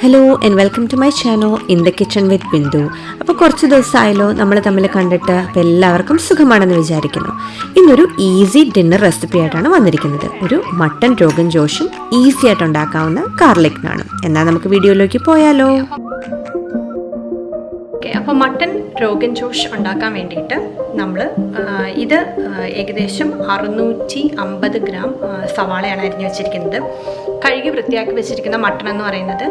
Hello and welcome to my channel in the kitchen with Bindu. അപ്പോൾ കുറച്ച് ദിവസമായല്ലോ നമ്മൾ തമ്മിൽ കണ്ടിട്ട്. അപ്പോൾ എല്ലാവർക്കും സുഖമാണെന്ന് വിചാരിക്കുന്നു. ഇന്നൊരു ഈസി ഡിന്നർ റെസിപ്പി ആയിട്ടാണ് വന്നിരിക്കുന്നത്. ഒരു മട്ടൺ രോഗൻ ജോഷും ഈസി ആയിട്ട് ഉണ്ടാക്കാവുന്ന ഗാർലിക് നാണും. എന്നാൽ നമുക്ക് വീഡിയോയിലേക്ക് പോയാലോ. അപ്പോൾ മട്ടൺ രോഗൻ ജോഷ് ഉണ്ടാക്കാൻ വേണ്ടിയിട്ട് നമ്മൾ ഇത് ഏകദേശം 650 ഗ്രാം സവാളയാണ് അരിഞ്ഞു വെച്ചിരിക്കുന്നത്. കഴുകി വൃത്തിയാക്കി വെച്ചിരിക്കുന്ന മട്ടൺ എന്ന് പറയുന്നത്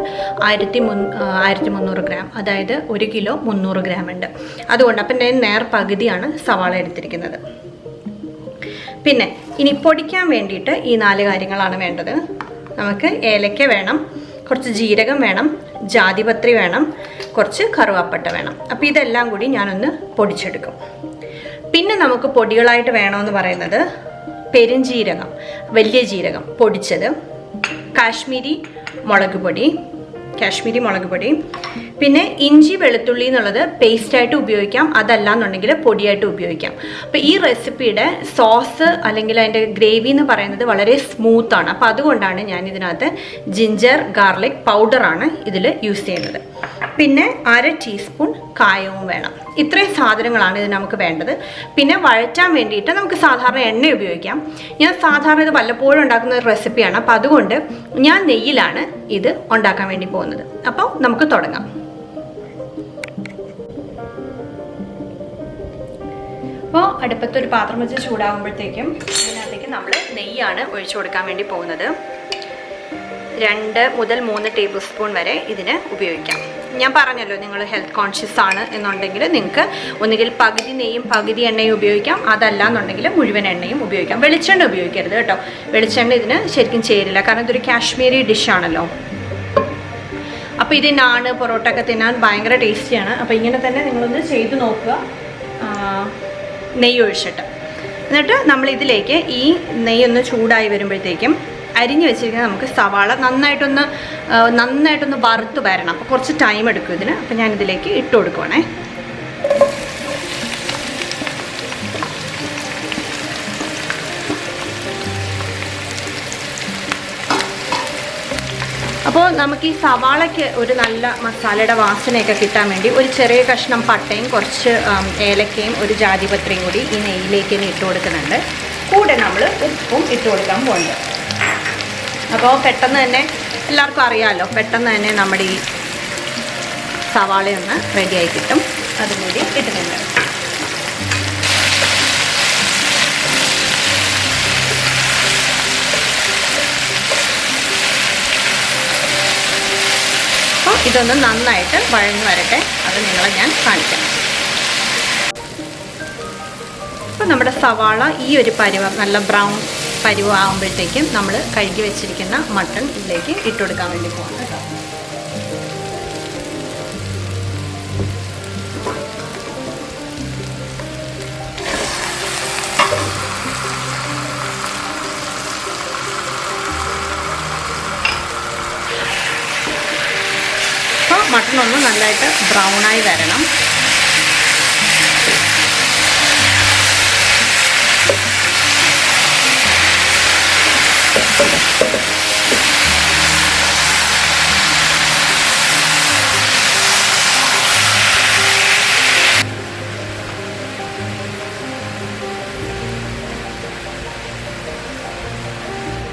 1300 ഗ്രാം, അതായത് 1 കിലോ 300 ഗ്രാം ഉണ്ട്. അതുകൊണ്ട് അപ്പം ഞാൻ നേർ പകുതിയാണ് സവാള എടുത്തിരിക്കുന്നത്. പിന്നെ ഇനി പൊടിക്കാൻ വേണ്ടിയിട്ട് ഈ 4 കാര്യങ്ങളാണ് വേണ്ടത്. നമുക്ക് ഏലക്ക വേണം, കുറച്ച് ജീരകം വേണം, ജാതിപത്രി വേണം, കുറച്ച് കറുവാപ്പട്ട വേണം. അപ്പോൾ ഇതെല്ലാം കൂടി ഞാനൊന്ന് പൊടിച്ചെടുക്കും. പിന്നെ നമുക്ക് പൊടികളായിട്ട് വേണമെന്ന് പറയുന്നത് പെരുംജീരകം, വലിയ ജീരകം പൊടിച്ചത്, കാശ്മീരി മുളക് പൊടി, പിന്നെ ഇഞ്ചി വെളുത്തുള്ളി എന്നുള്ളത് പേസ്റ്റായിട്ട് ഉപയോഗിക്കാം, അതല്ല എന്നുണ്ടെങ്കിൽ പൊടിയായിട്ട് ഉപയോഗിക്കാം. അപ്പോൾ ഈ റെസിപ്പിയുടെ സോസ് അല്ലെങ്കിൽ അതിൻ്റെ ഗ്രേവി എന്ന് പറയുന്നത് വളരെ സ്മൂത്താണ്. അപ്പോൾ അതുകൊണ്ടാണ് ഞാൻ ഇതിനകത്ത് ജിഞ്ചർ ഗാർലിക് പൗഡറാണ് ഇതിൽ യൂസ് ചെയ്യുന്നത്. പിന്നെ 1/2 ടീസ്പൂൺ കായവും വേണം. ഇത്രയും സാധനങ്ങളാണ് ഇത് നമുക്ക് വേണ്ടത്. പിന്നെ വഴറ്റാൻ വേണ്ടിയിട്ട് നമുക്ക് സാധാരണ എണ്ണ ഉപയോഗിക്കാം. ഞാൻ സാധാരണ ഇത് വല്ലപ്പോഴും ഉണ്ടാക്കുന്ന ഒരു റെസിപ്പിയാണ്. അപ്പോൾ അതുകൊണ്ട് ഞാൻ നെയ്യിലാണ് ഇത് ഉണ്ടാക്കാൻ വേണ്ടി പോകുന്നത്. അപ്പോൾ നമുക്ക് തുടങ്ങാം. അപ്പോൾ അടുപ്പത്തൊരു പാത്രം വെച്ച് ചൂടാകുമ്പോഴത്തേക്കും ഇതിനകത്തേക്ക് നമ്മൾ നെയ്യാണ് ഒഴിച്ചു കൊടുക്കാൻ വേണ്ടി പോകുന്നത്. 2 മുതൽ 3 ടേബിൾ സ്പൂൺ വരെ ഇതിന് ഉപയോഗിക്കാം. ഞാൻ പറഞ്ഞല്ലോ, നിങ്ങൾ ഹെൽത്ത് കോൺഷ്യസ് ആണ് എന്നുണ്ടെങ്കിൽ നിങ്ങൾക്ക് ഒന്നുകിൽ പകുതി നെയ്യും പകുതി എണ്ണയും ഉപയോഗിക്കാം, അതല്ല എന്നുണ്ടെങ്കിൽ മുഴുവൻ എണ്ണയും ഉപയോഗിക്കാം. വെളിച്ചെണ്ണ ഉപയോഗിക്കരുത് കേട്ടോ. വെളിച്ചെണ്ണ ഇതിന് ശരിക്കും ചേരില്ല, കാരണം ഇതൊരു കാശ്മീരി ഡിഷാണല്ലോ. അപ്പോൾ ഇത് നാണ് പൊറോട്ട ഒക്കെ തിന്നാൻ ഭയങ്കര ടേസ്റ്റിയാണ്. അപ്പോൾ ഇങ്ങനെ തന്നെ നിങ്ങളൊന്ന് ചെയ്ത് നോക്കുക, നെയ്യ് ഒഴിച്ചിട്ട്. എന്നിട്ട് നമ്മൾ ഇതിലേക്ക് ഈ നെയ്യൊന്ന് ചൂടായി വരുമ്പോഴത്തേക്കും അരിഞ്ഞു വെച്ചിരിക്കുന്നത് നമുക്ക് സവാള നന്നായിട്ടൊന്ന് വറുത്ത് വരണം. അപ്പോൾ കുറച്ച് ടൈം എടുക്കും ഇതിന്. അപ്പോൾ ഞാനിതിലേക്ക് ഇട്ട് കൊടുക്കുവാണേ. അപ്പോൾ നമുക്ക് ഈ സവാളയ്ക്ക് ഒരു നല്ല മസാലയുടെ വാസനയൊക്കെ കിട്ടാൻ വേണ്ടി ഒരു ചെറിയ കഷ്ണം പട്ടയും കുറച്ച് ഏലക്കയും ഒരു ജാതിപത്രിയും കൂടി ഈ നെയ്യിലേക്ക് തന്നെ ഇട്ട് കൊടുക്കുന്നുണ്ട്. കൂടെ നമ്മൾ ഉപ്പും ഇട്ട് കൊടുക്കാൻ പോകുന്നുണ്ട്. അപ്പോൾ പെട്ടെന്ന് തന്നെ എല്ലാവർക്കും അറിയാമല്ലോ, പെട്ടെന്ന് തന്നെ നമ്മുടെ ഈ സവാളയൊന്ന് റെഡിയായി കിട്ടും. അതും കൂടി ഇട്ടിട്ടുണ്ട്. അപ്പോൾ ഇതൊന്ന് നന്നായിട്ട് വഴഞ്ഞു വരട്ടെ, അത് നിങ്ങളെ ഞാൻ കാണിക്കാം. അപ്പോൾ നമ്മുടെ സവാള ഈ ഒരു പരുവം, നല്ല ബ്രൗൺ പരുവാകുമ്പോഴത്തേക്കും നമ്മൾ കഴുകി വെച്ചിരിക്കുന്ന മട്ടൺ ഇതിലേക്ക് ഇട്ട് കൊടുക്കാൻ വേണ്ടി പോകണം കേട്ടോ. അപ്പോൾ മട്ടൺ ഒന്ന് നല്ലതായിട്ട് ബ്രൗണായി വരണം.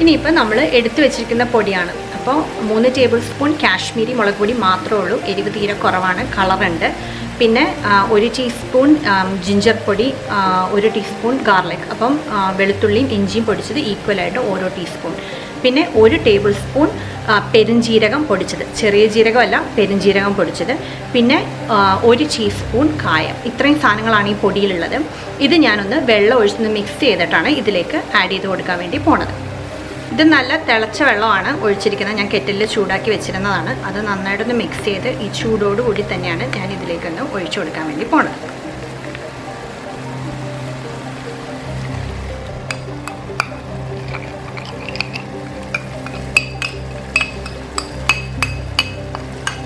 ഇനിയിപ്പോൾ നമ്മൾ എടുത്തു വെച്ചിരിക്കുന്ന പൊടിയാണ്. അപ്പോൾ 3 ടേബിൾ സ്പൂൺ കാശ്മീരി മുളക് പൊടി മാത്രമേ ഉള്ളൂ. എരിവ് തീരെ കുറവാണ്, കളറുണ്ട്. പിന്നെ 1 ടീസ്പൂൺ ജിഞ്ചർ പൊടി, 1 ടീസ്പൂൺ ഗാർലിക്. അപ്പം വെളുത്തുള്ളിയും ഇഞ്ചിയും പൊടിച്ചത് ഈക്വലായിട്ട് ഓരോ ടീസ്പൂൺ. പിന്നെ 1 ടേബിൾ സ്പൂൺ പെരുംജീരകം പൊടിച്ചത്, ചെറിയ ജീരകമല്ല, പെരുംജീരകം പൊടിച്ചത്. പിന്നെ 1 ടീസ്പൂൺ കായം. ഇത്രയും സാധനങ്ങളാണ് ഈ പൊടിയിലുള്ളത്. ഇത് ഞാനൊന്ന് വെള്ളം ഒഴിച്ചൊന്ന് മിക്സ് ചെയ്തിട്ടാണ് ഇതിലേക്ക് ആഡ് ചെയ്ത് കൊടുക്കാൻ വേണ്ടി പോണത്. ഇത് നല്ല തിളച്ച വെള്ളമാണ് ഒഴിച്ചിരിക്കുന്നത്. ഞാൻ കെറ്റിലിൽ ചൂടാക്കി വെച്ചിരുന്നതാണ്. അത് നന്നായിട്ടൊന്ന് മിക്സ് ചെയ്ത് ഈ ചൂടോടുകൂടി തന്നെയാണ് ഞാൻ ഇതിലേക്കൊന്ന് ഒഴിച്ചു കൊടുക്കാൻ വേണ്ടി പോണത്.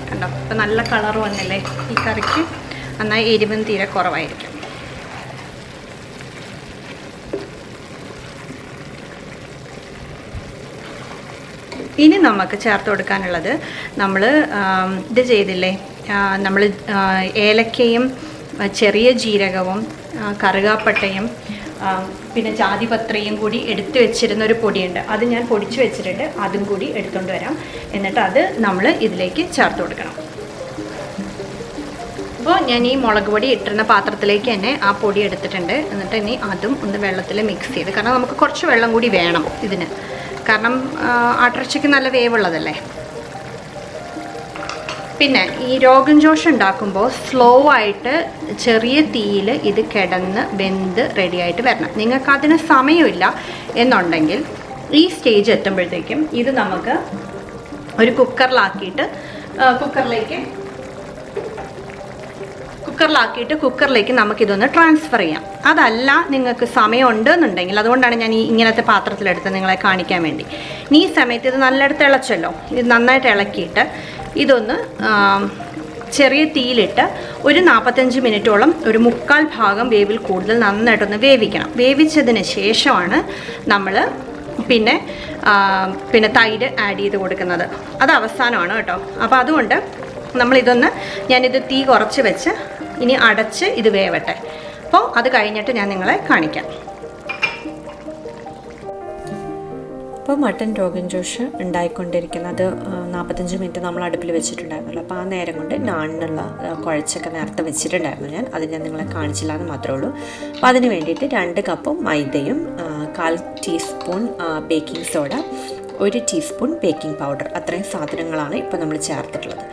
കണ്ടോ, ഇപ്പം നല്ല കളർ വന്നില്ലേ ഈ കറിക്ക്. നന്നായി എരിവും തീരെ കുറവായിരിക്കും. ഇനി നമുക്ക് ചേർത്ത് കൊടുക്കാനുള്ളത് നമ്മൾ ഇത് ചെയ്തില്ലേ, നമ്മൾ ഏലക്കയും ചെറിയ ജീരകവും കറുകാപ്പട്ടയും പിന്നെ ജാതിപത്രിയും കൂടി എടുത്തു വെച്ചിരുന്ന ഒരു പൊടിയുണ്ട്. അത് ഞാൻ പൊടിച്ച് വെച്ചിട്ടുണ്ട്, അതും കൂടി എടുത്തുകൊണ്ട് വരാം. എന്നിട്ട് അത് നമ്മൾ ഇതിലേക്ക് ചേർത്ത് കൊടുക്കണം. അപ്പോൾ ഞാൻ ഈ മുളക് പൊടി ഇട്ടിരുന്ന പാത്രത്തിലേക്ക് തന്നെ ആ പൊടി എടുത്തിട്ടുണ്ട്. എന്നിട്ട് ഇനി അതും ഒന്ന് വെള്ളത്തിൽ മിക്സ് ചെയ്ത്, കാരണം നമുക്ക് കുറച്ച് വെള്ളം കൂടി വേണം ഇതിന്, കാരണം ആട്ടിറച്ചിക്ക് നല്ല വേവുള്ളതല്ലേ. പിന്നെ ഈ രോഗൻ ജോഷ് ഉണ്ടാക്കുമ്പോൾ സ്ലോ ആയിട്ട് ചെറിയ തീയിൽ ഇത് കിടന്ന് വെന്ത് റെഡിയായിട്ട് വരണം. നിങ്ങൾക്ക് അതിന് സമയമില്ല എന്നുണ്ടെങ്കിൽ ഈ സ്റ്റേജ് എത്തുമ്പോഴത്തേക്കും ഇത് നമുക്ക് ഒരു കുക്കറിലാക്കിയിട്ട് കുക്കറിലേക്ക് നമുക്കിതൊന്ന് ട്രാൻസ്ഫർ ചെയ്യാം. അതല്ല നിങ്ങൾക്ക് സമയം ഉണ്ടെന്നുണ്ടെങ്കിൽ, അതുകൊണ്ടാണ് ഞാൻ ഈ ഇങ്ങനത്തെ പാത്രത്തിലെടുത്ത് നിങ്ങളെ കാണിക്കാൻ വേണ്ടി. ഇനി ഈ സമയത്ത് ഇത് നല്ലയിടത്ത് ഇളച്ചല്ലോ, ഇത് നന്നായിട്ട് ഇളക്കിയിട്ട് ഇതൊന്ന് ചെറിയ തീയിലിട്ട് ഒരു 45 മിനിറ്റോളം, ഒരു 3/4 ഭാഗം വേവിൽ കൂടുതൽ നന്നായിട്ടൊന്ന് വേവിക്കണം. വേവിച്ചതിന് ശേഷമാണ് നമ്മൾ പിന്നെ തൈര് ആഡ് ചെയ്ത് കൊടുക്കുന്നത്. അത് അവസാനമാണ് കേട്ടോ. അപ്പോൾ അതുകൊണ്ട് ഞാനിത് തീ കുറച്ച് വെച്ച് ഇനി അടച്ച് ഇത് വേവട്ടെ. അപ്പോൾ അത് കഴിഞ്ഞിട്ട് ഞാൻ നിങ്ങളെ കാണിക്കാം. അപ്പോൾ മട്ടൻ രോഗൻ ജോഷ് ഉണ്ടായിക്കൊണ്ടിരിക്കുന്നത് 45 മിനിറ്റ് നമ്മൾ അടുപ്പിൽ വെച്ചിട്ടുണ്ടായിരുന്നല്ലോ. അപ്പോൾ ആ നേരം കൊണ്ട് നാണിനുള്ള കുഴച്ചൊക്കെ നേരത്തെ വെച്ചിട്ടുണ്ടായിരുന്നു ഞാൻ. അത് ഞാൻ നിങ്ങളെ കാണിച്ചില്ല എന്ന് മാത്രമേ ഉള്ളൂ. അപ്പോൾ അതിന് വേണ്ടിയിട്ട് 2 കപ്പ് മൈദയും 1/4 teaspoon baking soda, 1 teaspoon baking powder, അത്രയും സാധനങ്ങളാണ് ഇപ്പോൾ നമ്മൾ ചേർത്തിട്ടുള്ളത്.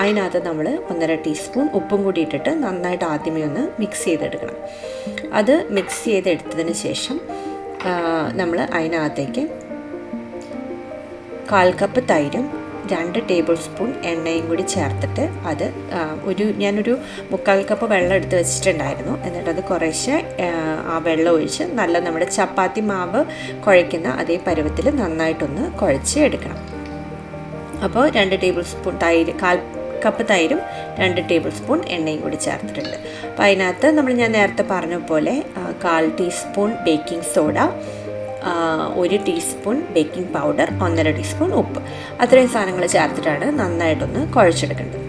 അതിനകത്ത് നമ്മൾ 1.5 ടീസ്പൂൺ ഉപ്പും കൂടി ഇട്ടിട്ട് നന്നായിട്ട് ആദ്യമേ ഒന്ന് മിക്സ് ചെയ്തെടുക്കണം. അത് മിക്സ് ചെയ്തെടുത്തതിന് ശേഷം നമ്മൾ അതിനകത്തേക്ക് 1/4 കപ്പ് തൈരും 2 ടേബിൾ സ്പൂൺ എണ്ണയും കൂടി ചേർത്തിട്ട് അത് ഞാനൊരു 3/4 കപ്പ് വെള്ളം എടുത്ത് വെച്ചിട്ടുണ്ടായിരുന്നു. എന്നിട്ടത് കുറേശ്ശെ ആ വെള്ളം ഒഴിച്ച് നല്ല നമ്മുടെ ചപ്പാത്തി മാവ് കുഴയ്ക്കുന്ന അതേ പരുവത്തിൽ നന്നായിട്ടൊന്ന് കുഴച്ച് എടുക്കണം. അപ്പോൾ 2 ടേബിൾ സ്പൂൺ തൈര്, 1/4 കപ്പ് തൈരും 2 ടേബിൾ സ്പൂൺ എണ്ണയും കൂടി ചേർത്തിട്ടുണ്ട്. അപ്പോൾ അതിനകത്ത് ഞാൻ നേരത്തെ പറഞ്ഞ പോലെ 1/4 teaspoon baking soda, 1 teaspoon baking powder, 1.5 teaspoon ഉപ്പ്, അത്രയും സാധനങ്ങൾ ചേർത്തിട്ടാണ് നന്നായിട്ടൊന്ന് കുഴച്ചെടുക്കേണ്ടത്.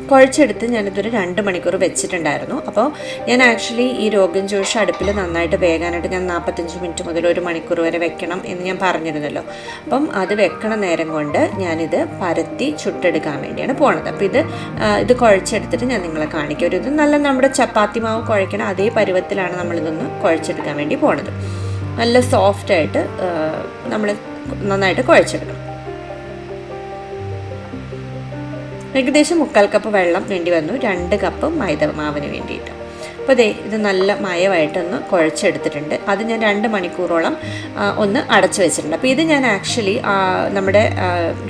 കുഴച്ചെടുത്ത് ഞാനിതൊരു 2 മണിക്കൂർ വെച്ചിട്ടുണ്ടായിരുന്നു. അപ്പോൾ ഞാൻ ആക്ച്വലി ഈ രോഗൻ ജോഷ് അടുപ്പിൽ നന്നായിട്ട് വേകാനായിട്ട് ഞാൻ 45 മിനിറ്റ് മുതൽ 1 മണിക്കൂർ വരെ വെക്കണം എന്ന് ഞാൻ പറഞ്ഞിരുന്നല്ലോ. അപ്പം അത് വെക്കണ നേരം കൊണ്ട് ഞാനിത് പരത്തി ചുട്ടെടുക്കാൻ വേണ്ടിയാണ് പോണത്. അപ്പോൾ ഇത് കുഴച്ചെടുത്തിട്ട് ഞാൻ നിങ്ങളെ കാണിക്കാം. ഇത് നല്ല നമ്മുടെ ചപ്പാത്തി മാവ് കുഴക്കണം അതേ പരുവത്തിലാണ് നമ്മളിതൊന്ന് കുഴച്ചെടുക്കാൻ വേണ്ടി പോണത്. നല്ല സോഫ്റ്റായിട്ട് നമ്മൾ നന്നായിട്ട് കുഴച്ചെടുക്കണം. ഏകദേശം 3/4 കപ്പ് വെള്ളം വേണ്ടി വന്നു 2 കപ്പ് മൈദ മാവിന് വേണ്ടിയിട്ട്. അപ്പോൾ ഇത് നല്ല മയമായിട്ടൊന്ന് കുഴച്ചെടുത്തിട്ടുണ്ട്. അത് ഞാൻ 2 മണിക്കൂറോളം ഒന്ന് അടച്ചു വെച്ചിട്ടുണ്ട്. അപ്പോൾ ഇത് ഞാൻ ആക്ച്വലി നമ്മുടെ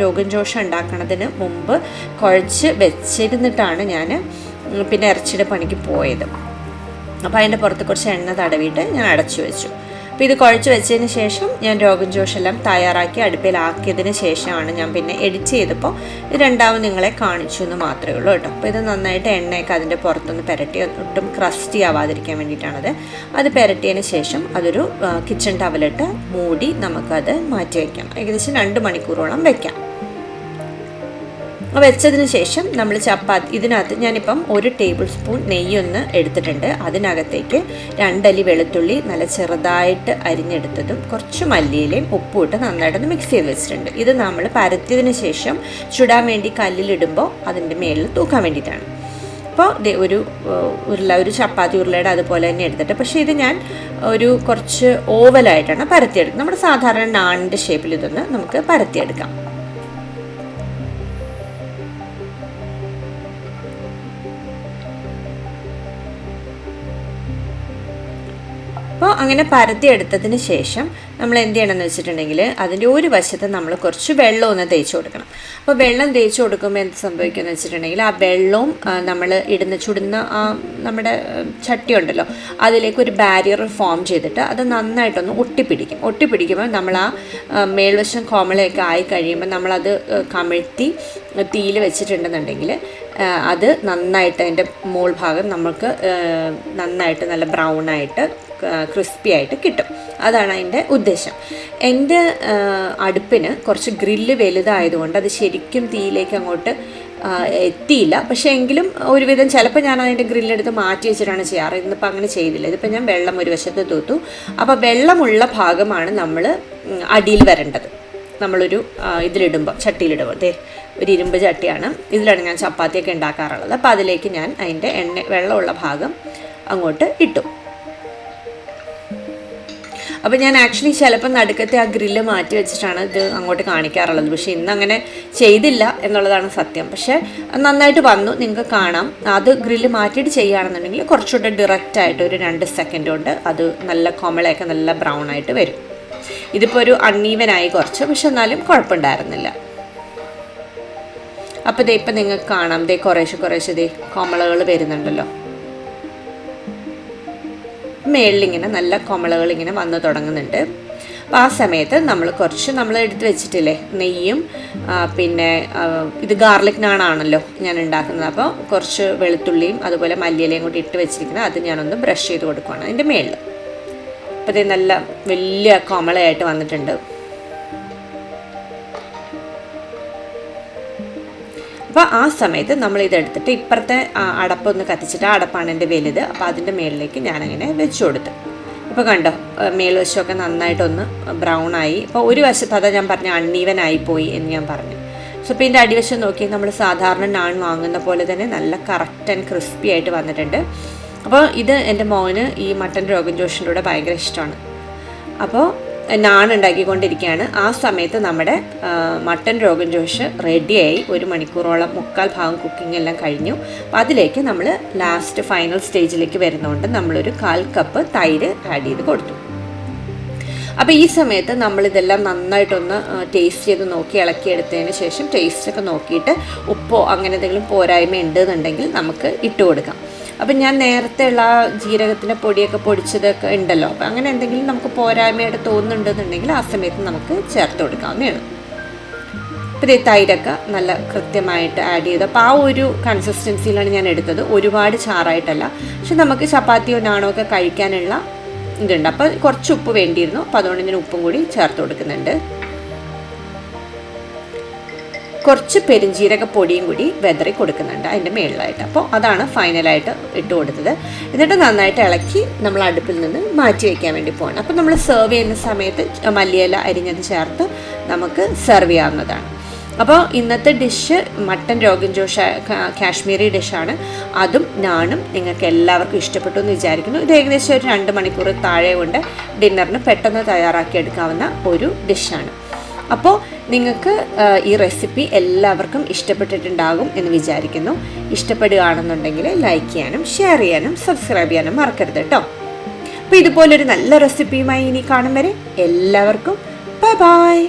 രോഗൻ ജോഷ് ഉണ്ടാക്കുന്നതിന് മുമ്പ് കുഴച്ച് വെച്ചിരുന്നിട്ടാണ് ഞാൻ പിന്നെ ഇറച്ചിയുടെ പണിക്ക് പോയത്. അപ്പോൾ അതിൻ്റെ പുറത്ത് കുറച്ച് എണ്ണ തടവിയിട്ട് ഞാൻ അടച്ചു വെച്ചു. അപ്പോൾ ഇത് കുഴച്ച് വെച്ചതിന് ശേഷം ഞാൻ രോഗൻ ജോഷ് എല്ലാം തയ്യാറാക്കി അടുപ്പിലാക്കിയതിന് ശേഷമാണ് ഞാൻ പിന്നെ എഡിറ്റ് ചെയ്തപ്പോൾ ഇത് രണ്ടാമത് നിങ്ങളെ കാണിച്ചു എന്ന് മാത്രമേ ഉള്ളൂ കേട്ടോ. അപ്പോൾ ഇത് നന്നായിട്ട് എണ്ണയൊക്കെ അതിൻ്റെ പുറത്തൊന്ന് പുരട്ടി, ഒട്ടും ക്രസ്റ്റി ആവാതിരിക്കാൻ വേണ്ടിയിട്ടാണത്. അത് പുരട്ടിയതിന് ശേഷം അതൊരു കിച്ചൺ ടവലിട്ട് മൂടി നമുക്കത് മാറ്റി വയ്ക്കാം. ഏകദേശം 2 മണിക്കൂറോളം വയ്ക്കാം. വെച്ചതിന് ശേഷം നമ്മൾ ഇതിനകത്ത് ഞാനിപ്പം 1 ടേബിൾ സ്പൂൺ നെയ്യൊന്ന് എടുത്തിട്ടുണ്ട്. അതിനകത്തേക്ക് 2 അല്ലി വെളുത്തുള്ളി നല്ല ചെറുതായിട്ട് അരിഞ്ഞെടുത്തതും കുറച്ച് മല്ലിയിലയും ഉപ്പും ഇട്ട് നന്നായിട്ടൊന്ന് മിക്സ് ചെയ്ത് വെച്ചിട്ടുണ്ട്. ഇത് നമ്മൾ പരത്തിയതിന് ശേഷം ചുടാൻ വേണ്ടി കല്ലിലിടുമ്പോൾ അതിൻ്റെ മേളിൽ തൂക്കാൻ വേണ്ടിയിട്ടാണ്. അപ്പോൾ ഒരു ചപ്പാത്തി ഉരുളയുടെ അതുപോലെ തന്നെ എടുത്തിട്ട്, പക്ഷേ ഇത് ഞാൻ കുറച്ച് ഓവലായിട്ടാണ് പരത്തിയെടുക്കുന്നത്. നമ്മുടെ സാധാരണ നാണിൻ്റെ ഷേപ്പിൽ ഇതൊന്ന് നമുക്ക് പരത്തിയെടുക്കാം. അപ്പോൾ അങ്ങനെ പരത്തിയെടുത്തതിന് ശേഷം നമ്മൾ എന്ത് ചെയ്യണമെന്ന് വെച്ചിട്ടുണ്ടെങ്കിൽ അതിൻ്റെ ഒരു വശത്ത് നമ്മൾ കുറച്ച് വെള്ളം ഒന്ന് തേച്ച് കൊടുക്കണം. അപ്പോൾ വെള്ളം തേച്ച് കൊടുക്കുമ്പോൾ എന്ത് സംഭവിക്കുമെന്ന് വെച്ചിട്ടുണ്ടെങ്കിൽ ആ വെള്ളവും നമ്മൾ ചുടുന്ന നമ്മുടെ ചട്ടി ഉണ്ടല്ലോ അതിലേക്ക് ഒരു ബാരിയർ ഫോം ചെയ്തിട്ട് അത് നന്നായിട്ടൊന്ന് ഒട്ടിപ്പിടിക്കുമ്പോൾ നമ്മൾ ആ മേൽവശം കോമളയൊക്കെ ആയി കഴിയുമ്പോൾ നമ്മളത് കമിഴ്ത്തി തീയിൽ വെച്ചിട്ടുണ്ടെന്നുണ്ടെങ്കിൽ അത് നന്നായിട്ട് അതിൻ്റെ മോൾ ഭാഗം നമുക്ക് നന്നായിട്ട് നല്ല ബ്രൗണായിട്ട് ക്രിസ്പി ആയിട്ട് കിട്ടും. അതാണ് അതിൻ്റെ ഉദ്ദേശം. എൻ്റെ അടുപ്പിന് കുറച്ച് ഗ്രില്ല് വലുതായതുകൊണ്ട് അത് ശരിക്കും തീയിലേക്ക് അങ്ങോട്ട് എത്തിയില്ല. പക്ഷേ എങ്കിലും ഒരുവിധം ചിലപ്പോൾ ഞാൻ അതിൻ്റെ ഗ്രില്ലെടുത്ത് മാറ്റി വെച്ചിട്ടാണ് ചെയ്യാറ്. ഇന്നിപ്പോൾ അങ്ങനെ ചെയ്തില്ല. ഇതിപ്പോൾ ഞാൻ വെള്ളം ഒരു വശത്ത് തൂത്തു. അപ്പോൾ വെള്ളമുള്ള ഭാഗമാണ് നമ്മൾ അടിയിൽ വരേണ്ടത്. നമ്മളൊരു ഇതിലിടുമ്പോൾ, ചട്ടിയിലിടുമ്പോൾ, ഒരു ഇരുമ്പ് ചട്ടിയാണ്, ഇതിലാണ് ഞാൻ ചപ്പാത്തിയൊക്കെ ഉണ്ടാക്കാറുള്ളത്. അപ്പോൾ അതിലേക്ക് ഞാൻ അതിൻ്റെ വെള്ളമുള്ള ഭാഗം അങ്ങോട്ട് ഇട്ടു. അപ്പോൾ ഞാൻ ആക്ച്വലി ചിലപ്പോൾ നടുക്കത്തെ ആ ഗ്രില്ല് മാറ്റി വെച്ചിട്ടാണ് ഇത് അങ്ങോട്ട് കാണിക്കാറുള്ളത്. പക്ഷേ ഇന്നങ്ങനെ ചെയ്തില്ല എന്നുള്ളതാണ് സത്യം. പക്ഷേ നന്നായിട്ട് വന്നു, നിങ്ങൾക്ക് കാണാം. അത് ഗ്രില്ല് മാറ്റിയിട്ട് ചെയ്യുകയാണെന്നുണ്ടെങ്കിൽ കുറച്ചുകൂടെ ഡയറക്റ്റായിട്ട് ഒരു 2 സെക്കൻഡ് കൊണ്ട് അത് നല്ല കൊമളയൊക്കെ നല്ല ബ്രൗൺ ആയിട്ട് വരും. ഇതിപ്പോൾ ഒരു അൺഈവനായി കുറച്ച്, പക്ഷെ എന്നാലും കുഴപ്പമുണ്ടായിരുന്നില്ല. അപ്പോൾ ഇപ്പം നിങ്ങൾക്ക് കാണാം, കുറേശ്ശെ കൊമളകൾ വരുന്നുണ്ടല്ലോ. മേളിലിങ്ങനെ നല്ല കൊമളകൾ ഇങ്ങനെ വന്ന് തുടങ്ങുന്നുണ്ട്. അപ്പോൾ ആ സമയത്ത് നമ്മൾ എടുത്ത് വെച്ചിട്ടില്ലേ നെയ്യും, പിന്നെ ഇത് ഗാർലിക് നാണാണല്ലോ ഞാൻ ഉണ്ടാക്കുന്നത്. അപ്പോൾ കുറച്ച് വെളുത്തുള്ളിയും അതുപോലെ മല്ലിയിലയും കൂടി ഇട്ട് വെച്ചിരിക്കുന്നത്, അത് ഞാനൊന്ന് ബ്രഷ് ചെയ്ത് കൊടുക്കുകയാണ് അതിൻ്റെ മേളിൽ. അപ്പോൾ ഇത് നല്ല വലിയ കൊമളയായിട്ട് വന്നിട്ടുണ്ട്. അപ്പോൾ ആ സമയത്ത് നമ്മളിതെടുത്തിട്ട് ഇപ്പുറത്തെ അടപ്പൊന്ന് കത്തിച്ചിട്ട്, ആ അടപ്പാണ് എൻ്റെ വലുത്. അപ്പോൾ അതിൻ്റെ മേളിലേക്ക് ഞാനങ്ങനെ വെച്ച് കൊടുത്തു. ഇപ്പോൾ കണ്ടോ, മേൽവശമൊക്കെ നന്നായിട്ടൊന്ന് ബ്രൗൺ ആയി. ഇപ്പോൾ ഒരു വശത്ത് അതാ ഞാൻ പറഞ്ഞു അൺഈവനായി പോയി എന്ന് ഞാൻ പറഞ്ഞു. സോ ഇപ്പോൾ ഇതിൻ്റെ അടിവശം നോക്കി നമ്മൾ സാധാരണ നാൺ വാങ്ങുന്ന പോലെ തന്നെ നല്ല കറക്റ്റ് ആൻഡ് ക്രിസ്പി ആയിട്ട് വന്നിട്ടുണ്ട്. അപ്പോൾ ഇത് എൻ്റെ മോന് ഈ മട്ടൻ രോഗൻ ജോഷിൻ്റെ കൂടെ ഭയങ്കര ഇഷ്ടമാണ്. അപ്പോൾ നാൺ ഉണ്ടാക്കിക്കൊണ്ടിരിക്കുകയാണ്. ആ സമയത്ത് നമ്മുടെ മട്ടൻ രോഗൻ ജോഷ് റെഡിയായി. 1 മണിക്കൂറോളം 3/4 ഭാഗം കുക്കിംഗ് എല്ലാം കഴിഞ്ഞു. അപ്പോൾ അതിലേക്ക് നമ്മൾ ലാസ്റ്റ് ഫൈനൽ സ്റ്റേജിലേക്ക് വരുന്നതുകൊണ്ട് നമ്മളൊരു 1/4 കപ്പ് തൈര് ആഡ് ചെയ്ത് കൊടുത്തു. അപ്പോൾ ഈ സമയത്ത് നമ്മളിതെല്ലാം നന്നായിട്ടൊന്ന് ടേസ്റ്റ് ചെയ്ത് നോക്കി ഇളക്കിയെടുത്തതിന് ശേഷം ടേസ്റ്റൊക്കെ നോക്കിയിട്ട് ഉപ്പോ അങ്ങനെ എന്തെങ്കിലും പോരായ്മ ഉണ്ടെന്നുണ്ടെങ്കിൽ നമുക്ക് ഇട്ട് കൊടുക്കാം. അപ്പം ഞാൻ നേരത്തെ ഉള്ള ജീരകത്തിൻ്റെ പൊടിയൊക്കെ പൊടിച്ചതൊക്കെ ഉണ്ടല്ലോ, അപ്പം അങ്ങനെ എന്തെങ്കിലും നമുക്ക് പോരായ്മയായിട്ട് തോന്നുന്നുണ്ടെന്നുണ്ടെങ്കിൽ ആ സമയത്ത് നമുക്ക് ചേർത്ത് കൊടുക്കാവുന്നതാണ്. അപ്പോൾ ഈ തൈരൊക്കെ നല്ല കൃത്യമായിട്ട് ആഡ് ചെയ്ത്, അപ്പോൾ ആ ഒരു കൺസിസ്റ്റൻസിയിലാണ് ഞാൻ എടുത്തത്. ഒരുപാട് ചാറായിട്ടല്ല, പക്ഷെ നമുക്ക് ചപ്പാത്തിയോ നാണോ ഒക്കെ കഴിക്കാനുള്ള ഇതുണ്ട്. അപ്പോൾ കുറച്ച് ഉപ്പ് വേണ്ടിയിരുന്നു, അപ്പോൾ അതുകൊണ്ട് ഞാൻ ഉപ്പും കൂടി ചേർത്ത് കൊടുക്കുന്നുണ്ട്. കുറച്ച് പെരുംജീരക പൊടിയും കൂടി വെതറി കൊടുക്കുന്നുണ്ട് അതിൻ്റെ മേളിലായിട്ട്. അപ്പോൾ അതാണ് ഫൈനലായിട്ട് ഇട്ട് കൊടുത്തത്. എന്നിട്ട് നന്നായിട്ട് ഇളക്കി നമ്മൾ അടുപ്പിൽ നിന്ന് മാറ്റി വയ്ക്കാൻ വേണ്ടി പോകണം. അപ്പോൾ നമ്മൾ സെർവ് ചെയ്യുന്ന സമയത്ത് മല്ലിയില അരിഞ്ഞത് ചേർത്ത് നമുക്ക് സെർവ് ചെയ്യാവുന്നതാണ്. അപ്പോൾ ഇന്നത്തെ dish mutton rogan Josh Kashmiri ഡിഷാണ്. അതും നാണും നിങ്ങൾക്ക് എല്ലാവർക്കും ഇഷ്ടപ്പെട്ടു എന്ന് വിചാരിക്കുന്നു. ഇത് ഏകദേശം ഒരു 2 മണിക്കൂർ താഴെ കൊണ്ട് ഡിന്നറിന് പെട്ടെന്ന് തയ്യാറാക്കിയെടുക്കാവുന്ന ഒരു ഡിഷാണ്. അപ്പോൾ നിങ്ങൾക്ക് ഈ റെസിപ്പി എല്ലാവർക്കും ഇഷ്ടപ്പെട്ടിട്ടുണ്ടാകും എന്ന് വിചാരിക്കുന്നു. ഇഷ്ടപ്പെടുകയാണെന്നുണ്ടെങ്കിൽ ലൈക്ക് ചെയ്യാനും ഷെയർ ചെയ്യാനും സബ്സ്ക്രൈബ് ചെയ്യാനും മറക്കരുത് കേട്ടോ. അപ്പോൾ ഇതുപോലൊരു നല്ല റെസിപ്പിയുമായി ഇനി കാണും വരെ എല്ലാവർക്കും ബൈ ബൈ.